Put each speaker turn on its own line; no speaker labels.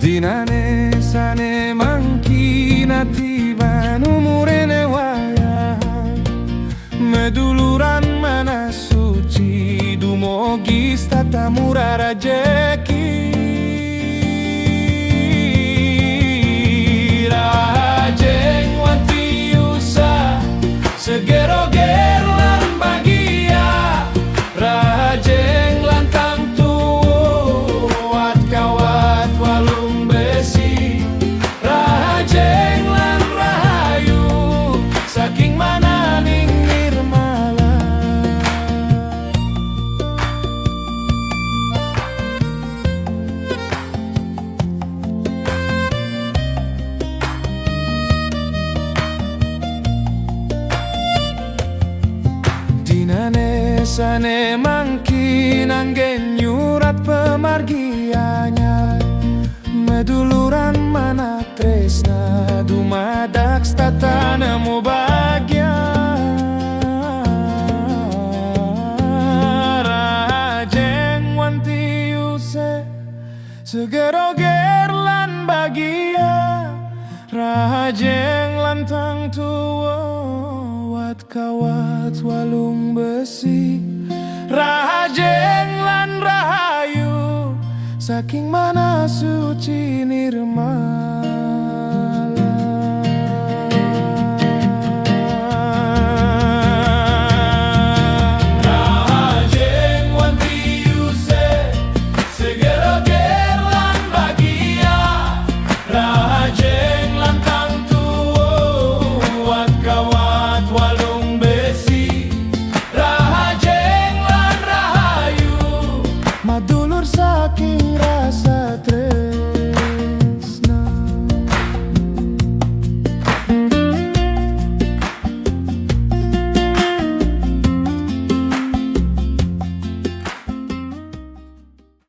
Dinane sane mangkina tiba numurene waya meduluran mana suci dumogis tata murah rajeki rajeng wanti usa segero gerlan bagia rajeng lantang tuat kawat walung besi rajeng lan rahayu saking mana ning nirmala dinane sane mangkin anggen nyurat pemargianya meduluran mana tresna dumadak stata nemu bahagia rajeng wanti use segero gerlan bagia rajeng lantang tua wat kawat walung besi rajeng lan rahayu saking mana suci nirmala